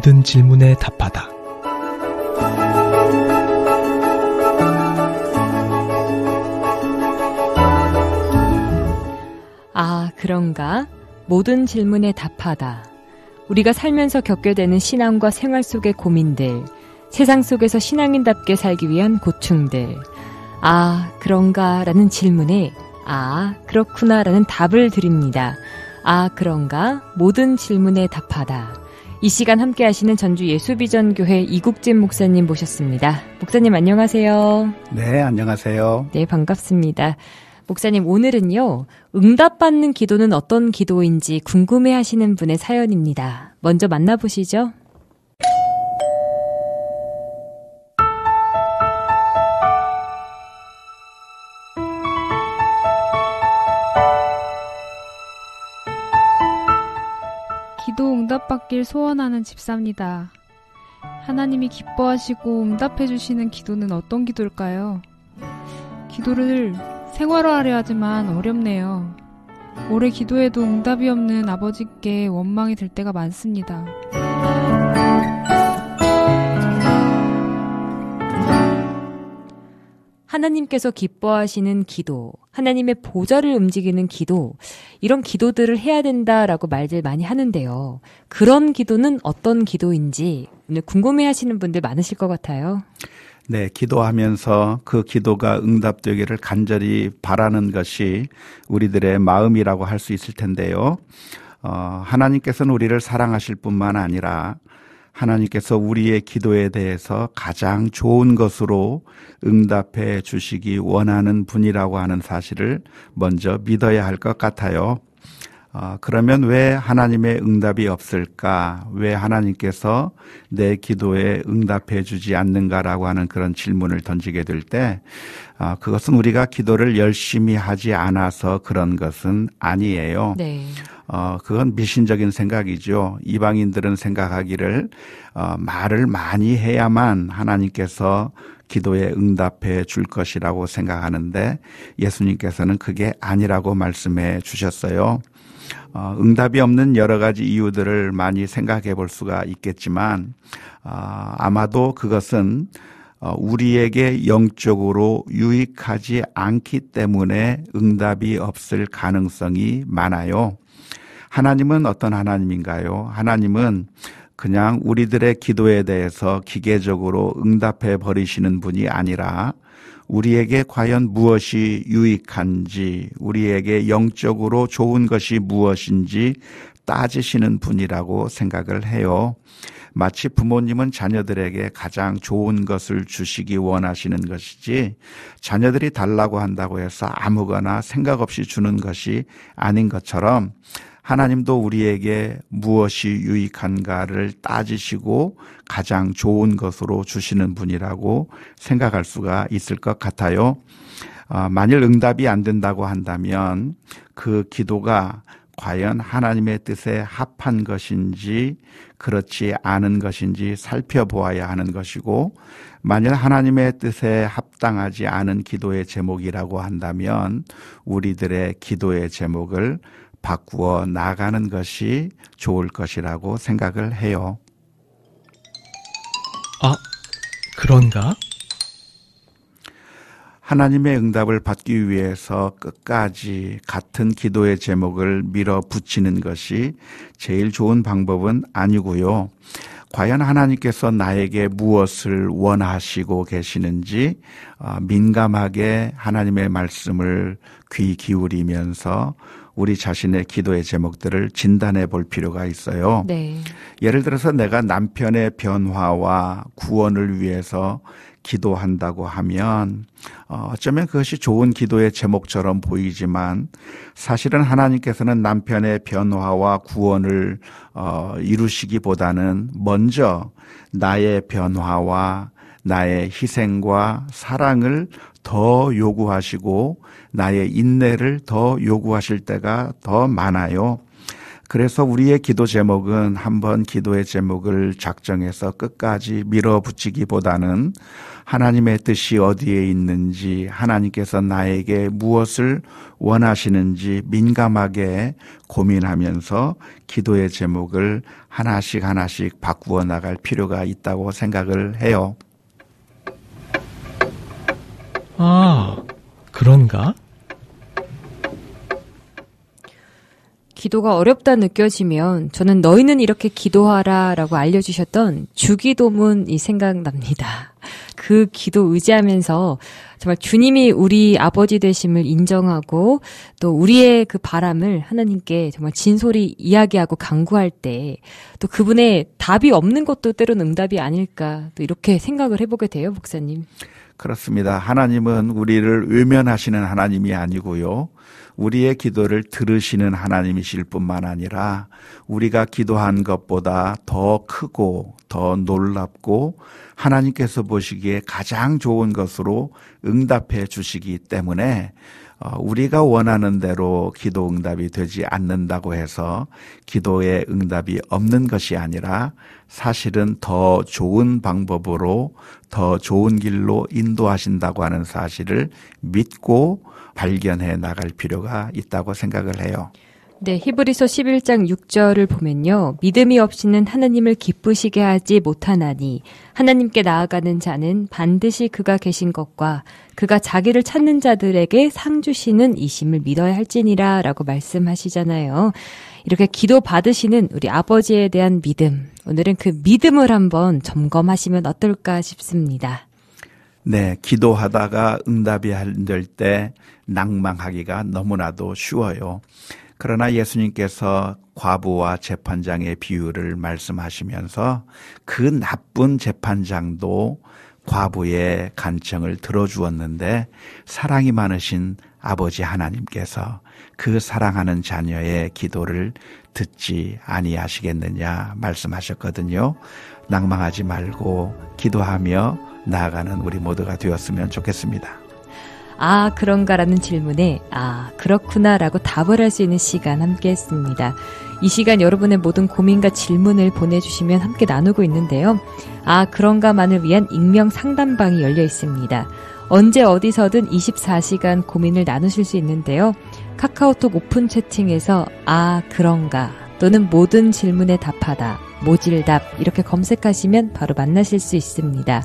모든 질문에 답하다. 아, 그런가? 모든 질문에 답하다. 우리가 살면서 겪게 되는 신앙과 생활 속의 고민들, 세상 속에서 신앙인답게 살기 위한 고충들. 아, 그런가? 라는 질문에 아, 그렇구나 라는 답을 드립니다. 아, 그런가? 모든 질문에 답하다. 이 시간 함께 하시는 전주 예수비전교회 이국진 목사님 모셨습니다. 목사님 안녕하세요. 네, 안녕하세요. 네, 반갑습니다. 목사님, 오늘은요, 응답받는 기도는 어떤 기도인지 궁금해 하시는 분의 사연입니다. 먼저 만나보시죠. 기도 응답받길 소원하는 집사입니다. 하나님이 기뻐하시고 응답해 주시는 기도는 어떤 기도일까요? 기도를 생활화하려 하지만 어렵네요. 오래 기도해도 응답이 없는 아버지께 원망이 들 때가 많습니다. 하나님께서 기뻐하시는 기도, 하나님의 보좌를 움직이는 기도, 이런 기도들을 해야 된다라고 말들 많이 하는데요. 그런 기도는 어떤 기도인지 오늘 궁금해하시는 분들 많으실 것 같아요. 네, 기도하면서 그 기도가 응답되기를 간절히 바라는 것이 우리들의 마음이라고 할 수 있을 텐데요. 하나님께서는 우리를 사랑하실 뿐만 아니라 하나님께서 우리의 기도에 대해서 가장 좋은 것으로 응답해 주시기 원하는 분이라고 하는 사실을 먼저 믿어야 할 것 같아요. 그러면 왜 하나님의 응답이 없을까? 왜 하나님께서 내 기도에 응답해 주지 않는가라고 하는 그런 질문을 던지게 될 때, 그것은 우리가 기도를 열심히 하지 않아서 그런 것은 아니에요. 네. 그건 미신적인 생각이죠. 이방인들은 생각하기를 말을 많이 해야만 하나님께서 기도에 응답해 줄 것이라고 생각하는데 예수님께서는 그게 아니라고 말씀해 주셨어요. 응답이 없는 여러 가지 이유들을 많이 생각해 볼 수가 있겠지만 아마도 그것은 우리에게 영적으로 유익하지 않기 때문에 응답이 없을 가능성이 많아요. 하나님은 어떤 하나님인가요? 하나님은 그냥 우리들의 기도에 대해서 기계적으로 응답해 버리시는 분이 아니라 우리에게 과연 무엇이 유익한지, 우리에게 영적으로 좋은 것이 무엇인지 따지시는 분이라고 생각을 해요. 마치 부모님은 자녀들에게 가장 좋은 것을 주시기 원하시는 것이지 자녀들이 달라고 한다고 해서 아무거나 생각 없이 주는 것이 아닌 것처럼 하나님도 우리에게 무엇이 유익한가를 따지시고 가장 좋은 것으로 주시는 분이라고 생각할 수가 있을 것 같아요. 만일 응답이 안 된다고 한다면 그 기도가 과연 하나님의 뜻에 합한 것인지 그렇지 않은 것인지 살펴보아야 하는 것이고, 만일 하나님의 뜻에 합당하지 않은 기도의 제목이라고 한다면 우리들의 기도의 제목을 바꾸어 나가는 것이 좋을 것이라고 생각을 해요. 아, 그런가? 하나님의 응답을 받기 위해서 끝까지 같은 기도의 제목을 밀어붙이는 것이 제일 좋은 방법은 아니고요. 과연 하나님께서 나에게 무엇을 원하시고 계시는지 민감하게 하나님의 말씀을 귀 기울이면서 우리 자신의 기도의 제목들을 진단해 볼 필요가 있어요. 네. 예를 들어서 내가 남편의 변화와 구원을 위해서 기도한다고 하면 어쩌면 그것이 좋은 기도의 제목처럼 보이지만 사실은 하나님께서는 남편의 변화와 구원을 이루시기보다는 먼저 나의 변화와 나의 희생과 사랑을 더 요구하시고 나의 인내를 더 요구하실 때가 더 많아요. 그래서 우리의 기도 제목은 한번 기도의 제목을 작정해서 끝까지 밀어붙이기보다는 하나님의 뜻이 어디에 있는지, 하나님께서 나에게 무엇을 원하시는지 민감하게 고민하면서 기도의 제목을 하나씩 하나씩 바꾸어 나갈 필요가 있다고 생각을 해요. 아, 그런가? 기도가 어렵다 느껴지면 저는 너희는 이렇게 기도하라 라고 알려주셨던 주기도문이 생각납니다. 그 기도 의지하면서 정말 주님이 우리 아버지 되심을 인정하고 또 우리의 그 바람을 하나님께 정말 진솔히 이야기하고 간구할 때 또 그분의 답이 없는 것도 때론 응답이 아닐까 또 이렇게 생각을 해보게 돼요, 목사님. 그렇습니다. 하나님은 우리를 외면하시는 하나님이 아니고요. 우리의 기도를 들으시는 하나님이실 뿐만 아니라 우리가 기도한 것보다 더 크고 더 놀랍고 하나님께서 보시기에 가장 좋은 것으로 응답해 주시기 때문에 우리가 원하는 대로 기도 응답이 되지 않는다고 해서 기도의 응답이 없는 것이 아니라 사실은 더 좋은 방법으로 더 좋은 길로 인도하신다고 하는 사실을 믿고 발견해 나갈 필요가 있다고 생각을 해요. 네, 히브리서 11장 6절을 보면요. 믿음이 없이는 하나님을 기쁘시게 하지 못하나니 하나님께 나아가는 자는 반드시 그가 계신 것과 그가 자기를 찾는 자들에게 상 주시는 이심을 믿어야 할지니라 라고 말씀하시잖아요. 이렇게 기도 받으시는 우리 아버지에 대한 믿음, 오늘은 그 믿음을 한번 점검하시면 어떨까 싶습니다. 네, 기도하다가 응답이 안 될 때 낭망하기가 너무나도 쉬워요. 그러나 예수님께서 과부와 재판장의 비유를 말씀하시면서 그 나쁜 재판장도 과부의 간청을 들어주었는데 사랑이 많으신 아버지 하나님께서 그 사랑하는 자녀의 기도를 듣지 아니하시겠느냐 말씀하셨거든요. 낭망하지 말고 기도하며 나아가는 우리 모두가 되었으면 좋겠습니다. 아, 그런가라는 질문에 아, 그렇구나라고 답을 할 수 있는 시간 함께 했습니다. 이 시간 여러분의 모든 고민과 질문을 보내주시면 함께 나누고 있는데요. 아, 그런가만을 위한 익명 상담방이 열려 있습니다. 언제 어디서든 24시간 고민을 나누실 수 있는데요. 카카오톡 오픈 채팅에서 아, 그런가 또는 모든 질문에 답하다, 모질답 이렇게 검색하시면 바로 만나실 수 있습니다.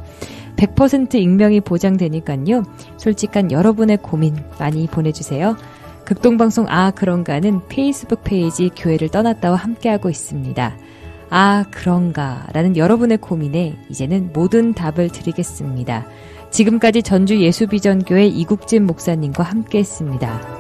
100% 익명이 보장되니까요. 솔직한 여러분의 고민 많이 보내주세요. 극동방송 아 그런가는 페이스북 페이지 교회를 떠났다와 함께하고 있습니다. 아 그런가 라는 여러분의 고민에 이제는 모든 답을 드리겠습니다. 지금까지 전주 예수비전교회 이국진 목사님과 함께했습니다.